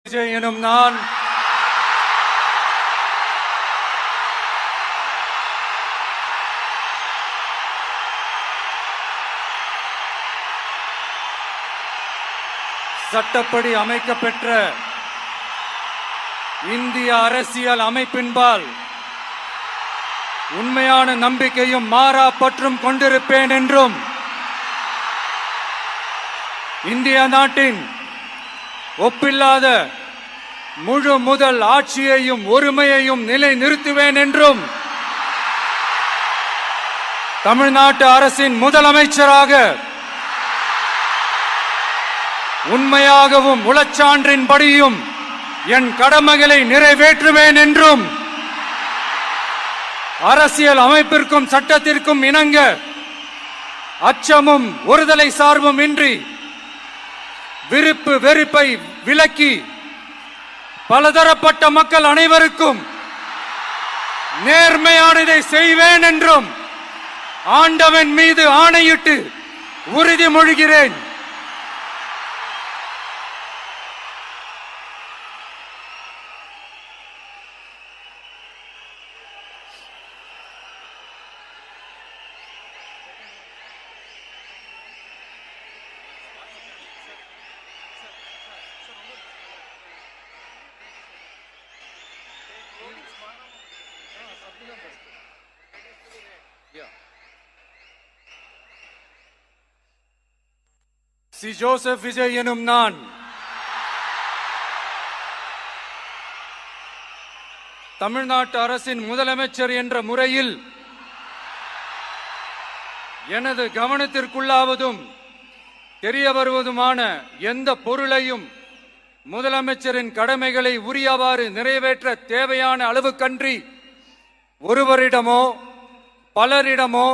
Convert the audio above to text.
விஜய் எனும் நான் சட்டப்படி அமைக்கப்பெற்ற இந்திய அரசியல் அமைப்பின்பால் உண்மையான நம்பிக்கையும் மாறா பற்றும் கொண்டிருப்பேன் என்றும் இந்திய நாட்டின் ஒப்பில்லாத முழு முதல் ஆட்சியையும் ஒருமையையும் நிலை நிறுத்துவேன் என்றும் தமிழ்நாட்டு அரசின் முதலமைச்சராக உண்மையாகவும் உளச்சான்றின்படியும் என் கடமைகளை நிறைவேற்றுவேன் என்றும் அரசியல் அமைப்பிற்கும் சட்டத்திற்கும் இணங்க அச்சமும் ஒருதலை சார்பும் இன்றி விருப்பு வெறுப்பை விலக்கி பலதரப்பட்ட மக்கள் அனைவருக்கும் நேர்மையானதை செய்வேன் என்றும் ஆண்டவன் மீது ஆணையிட்டு உறுதிமொழிகிறேன். சி ஜோசப் விஜய் எனும் நான் தமிழ்நாட்டு அரசின் முதலமைச்சர் என்ற முறையில் எனது கவனத்திற்குள்ளாவதும் தெரிய வருவதுமான எந்த பொருளையும் முதலமைச்சரின் கடமைகளை உரியவாறு நிறைவேற்ற தேவையான அளவுக்கன்றி ஒருவரிடமோ பலரிடமோ